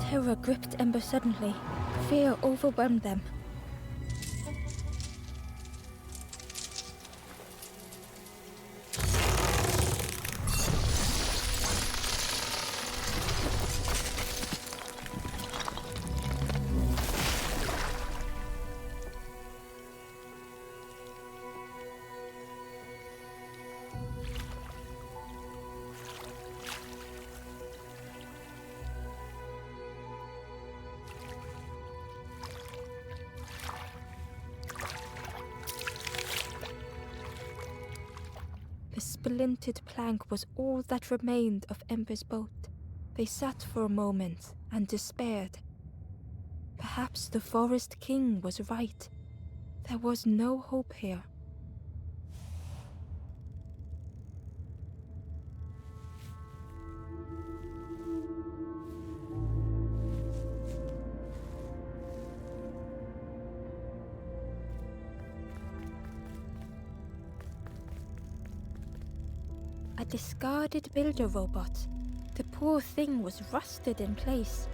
Terror gripped Ember suddenly. Fear overwhelmed them. The splintered plank was all that remained of Ember's boat. They sat for a moment and despaired. Perhaps the Forest King was right. There was no hope here. A discarded builder robot. The poor thing was rusted in place.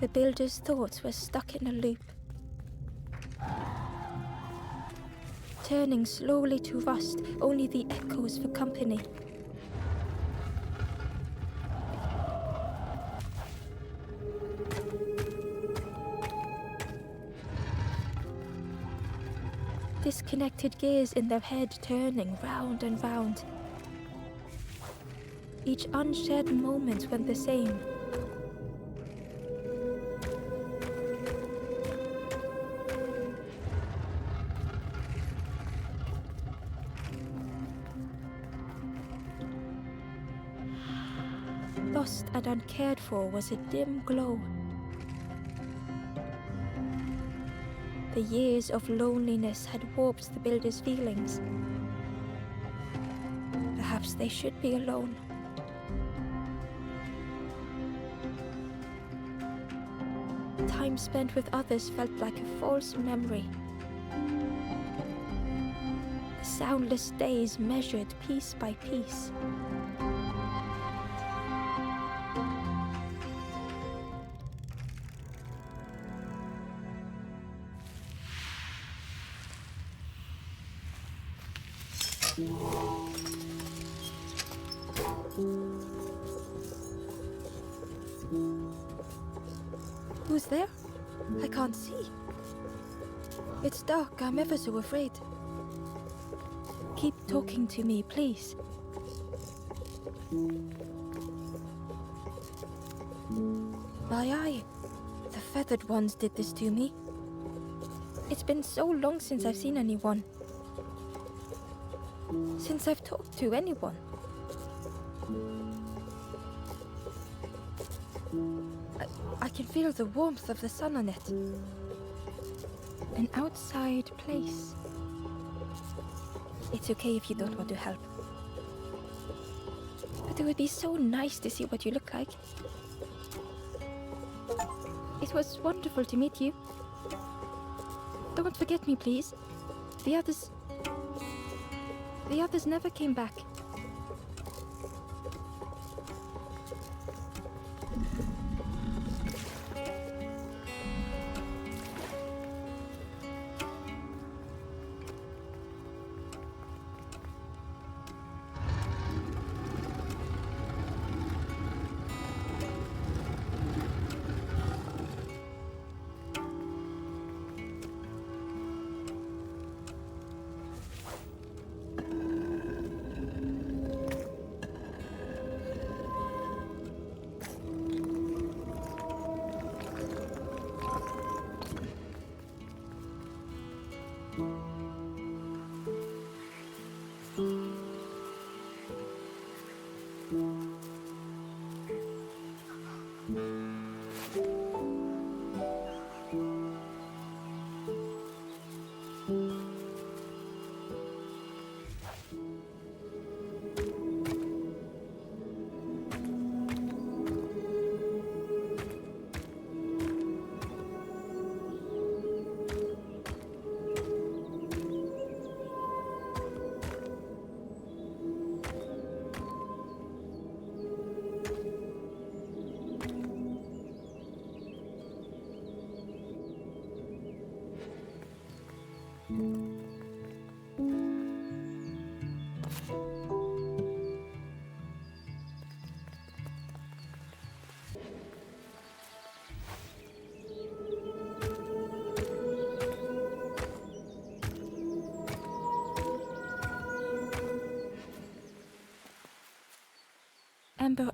The builder's thoughts were stuck in a loop, turning slowly to rust, only the echoes for company. Disconnected gears in their head turning round and round. Each unshared moment went the same. Lost and uncared for was a dim glow. The years of loneliness had warped the builder's feelings. Perhaps they should be alone. Time spent with others felt like a false memory. The soundless days measured piece by piece. Who's there? I can't see. It's dark, I'm ever so afraid. Keep talking to me, please. My eye. The feathered ones did this to me. It's been so long since I've seen anyone. Since I've talked to anyone. I can feel the warmth of the sun on it. An outside place. It's okay if you don't want to help. But it would be so nice to see what you look like. It was wonderful to meet you. Don't forget me, please. The others never came back. Amber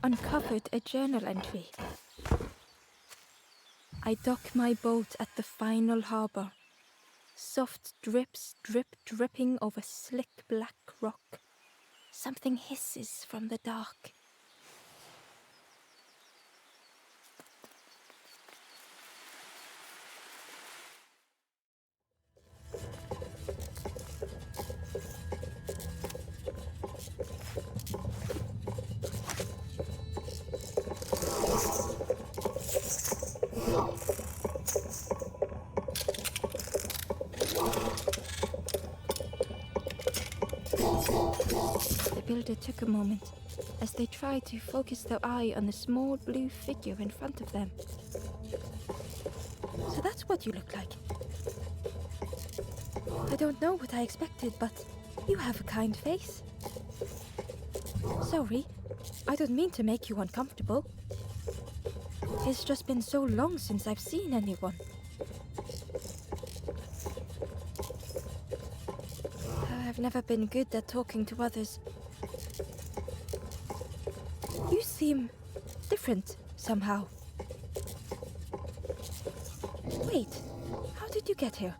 uncovered a journal entry. I dock my boat at the final harbor. Soft drips dripping over slick black rock. Something hisses from the dark. The builder took a moment as they tried to focus their eye on the small blue figure in front of them. So that's what you look like. I don't know what I expected, but you have a kind face. Sorry, I don't mean to make you uncomfortable. It's just been so long since I've seen anyone. I've never been good at talking to others. You seem different somehow. Wait, how did you get here?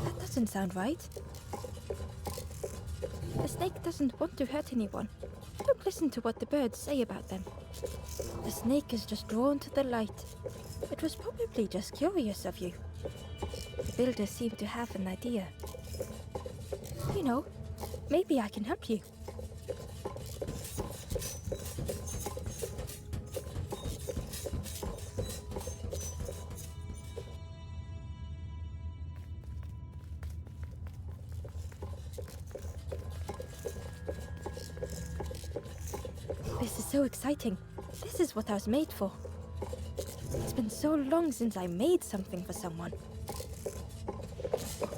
That doesn't sound right. The snake doesn't want to hurt anyone. Don't listen to what the birds say about them. The snake is just drawn to the light. It was probably just curious of you. The builder seemed to have an idea. You know, maybe I can help you. This is so exciting. This is what I was made for. It's been so long since I made something for someone.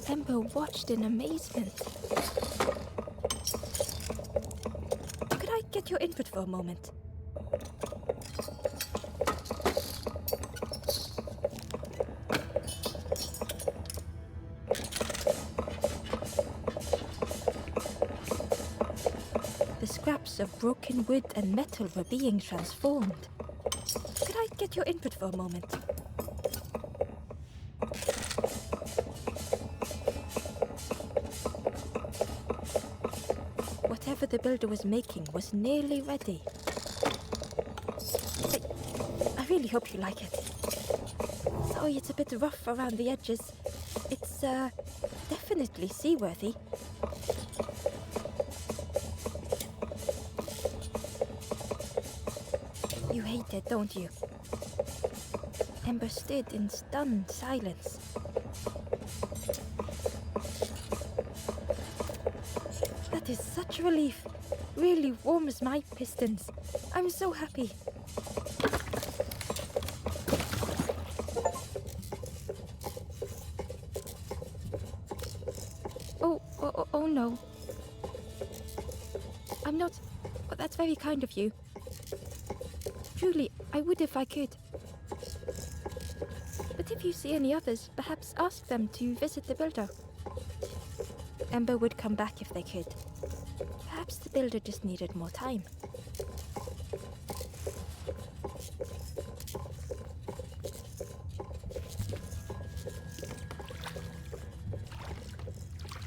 Ember watched in amazement. Could I get your input for a moment? The scraps of broken wood and metal were being transformed. Could I get your input for a moment? Whatever the builder was making was nearly ready. I really hope you like it. Sorry, it's a bit rough around the edges. It's, definitely seaworthy. You hate it, don't you? Ember stood in stunned silence. That is such a relief. Really warms my pistons. I'm so happy. Oh no. I'm not... Oh, that's very kind of you. Truly, I would if I could. But if you see any others, perhaps ask them to visit the builder. Ember would come back if they could. Perhaps the builder just needed more time.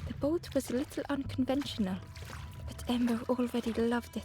The boat was a little unconventional, but Ember already loved it.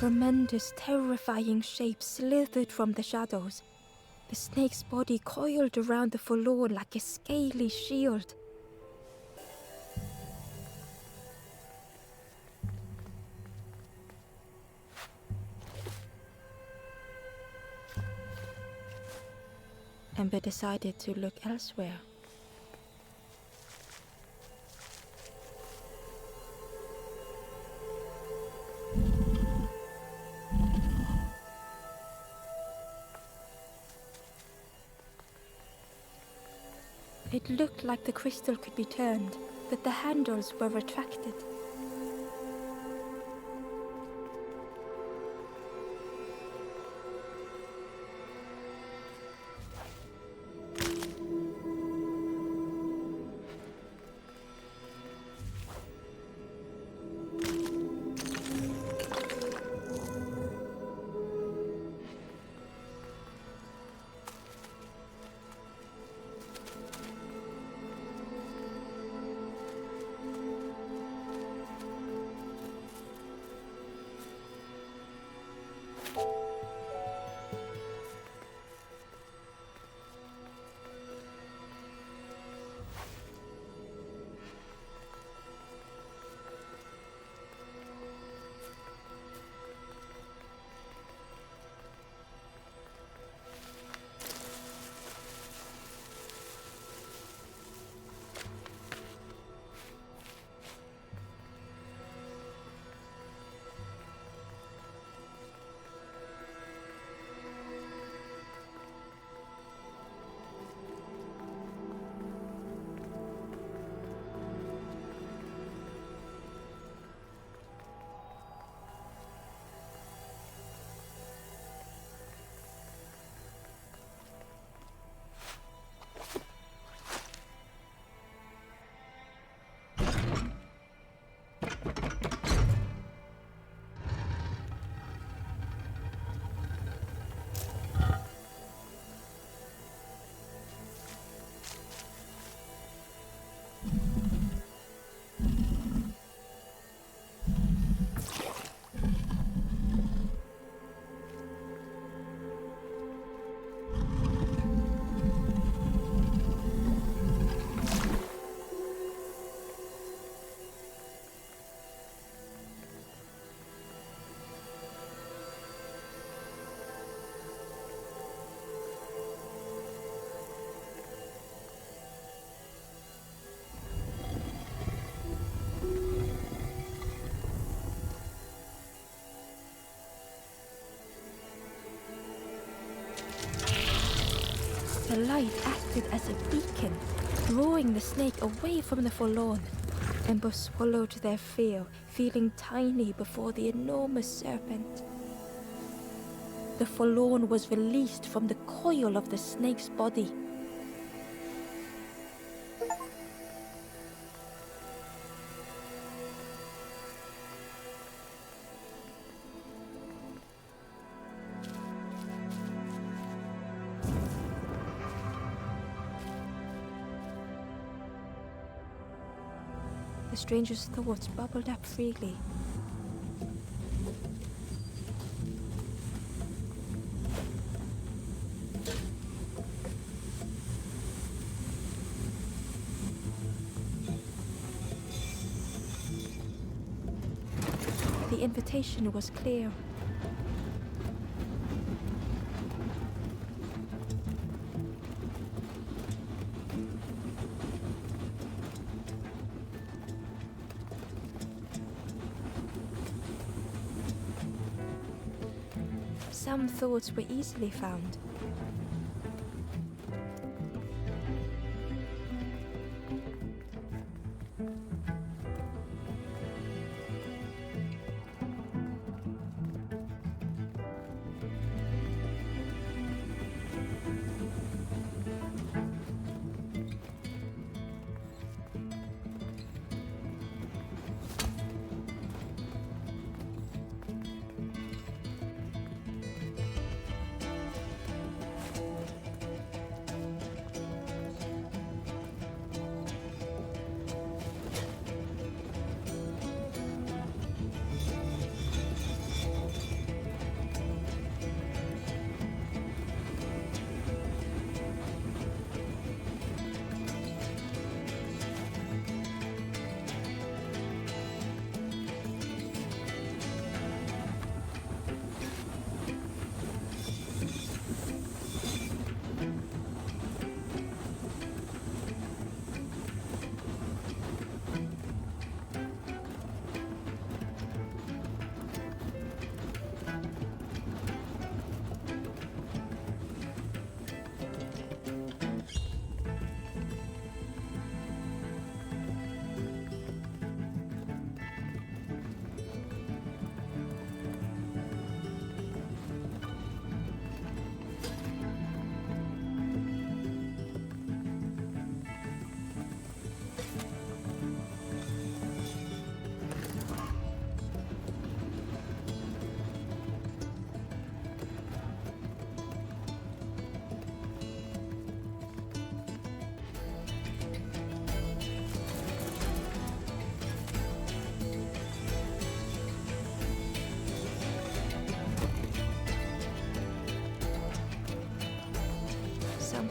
tremendous, terrifying shape slithered from the shadows. The snake's body coiled around the Forlorn like a scaly shield. Ember decided to look elsewhere. It looked like the crystal could be turned, but the handles were retracted. The light acted as a beacon, drawing the snake away from the Forlorn. Ember swallowed their fear, feeling tiny before the enormous serpent. The Forlorn was released from the coil of the snake's body. The stranger's thoughts bubbled up freely. The invitation was clear. Some thoughts were easily found.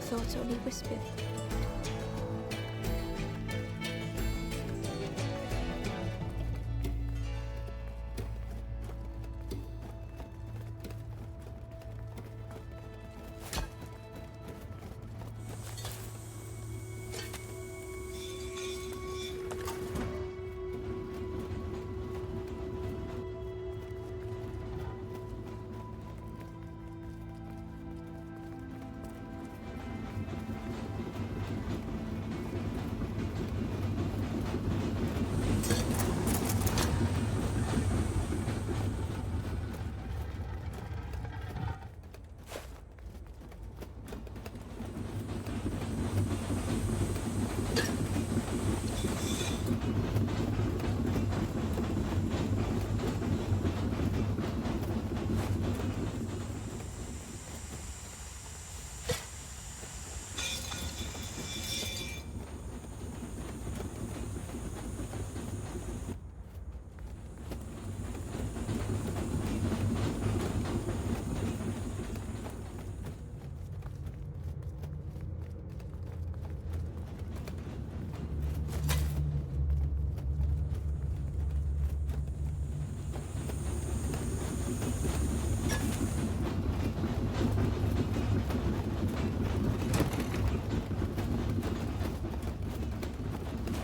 thought only whispered.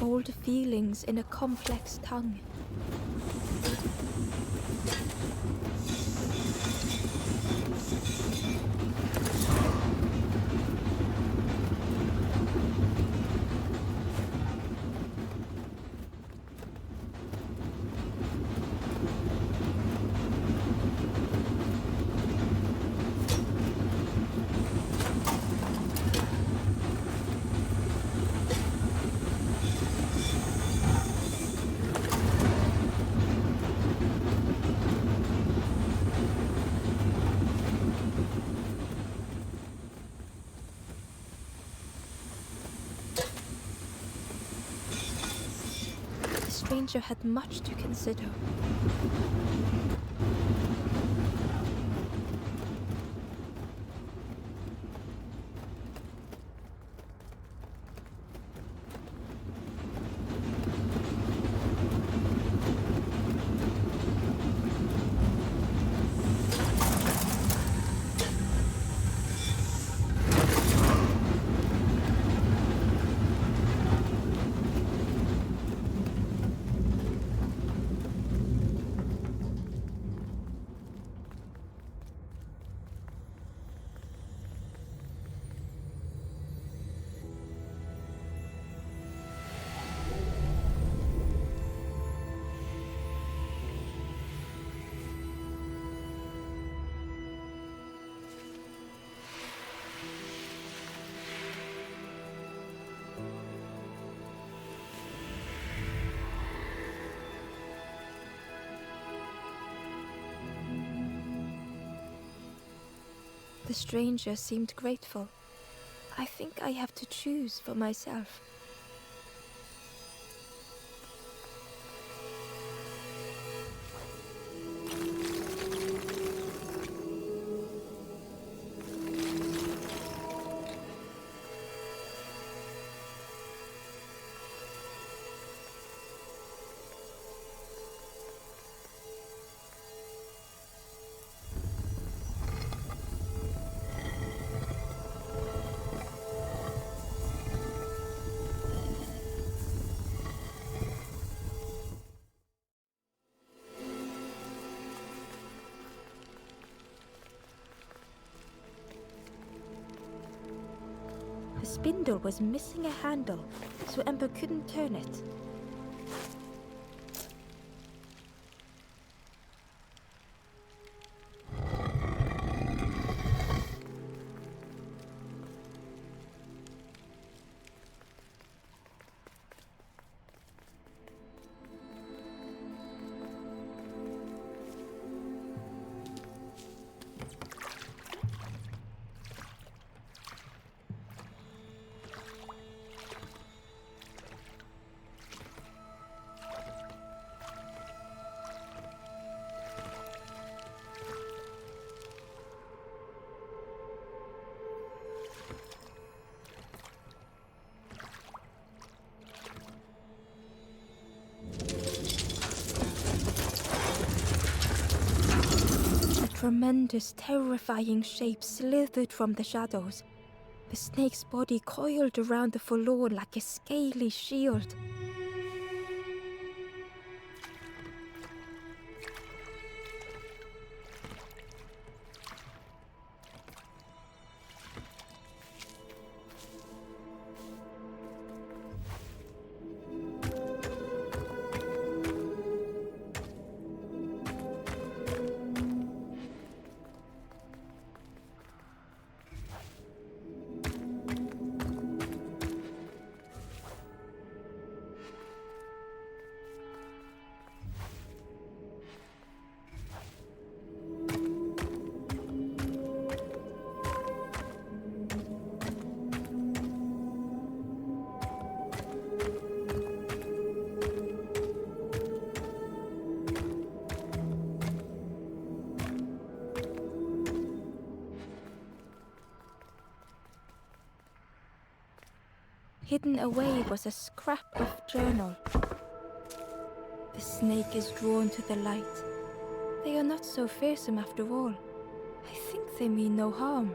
Old feelings in a complex tongue. The stranger had much to consider. The stranger seemed grateful. I think I have to choose for myself. The spindle was missing a handle, so Ember couldn't turn it. tremendous, terrifying shape slithered from the shadows. The snake's body coiled around the Forlorn like a scaly shield. Hidden away was a scrap of journal. The snake is drawn to the light. They are not so fearsome after all. I think they mean no harm.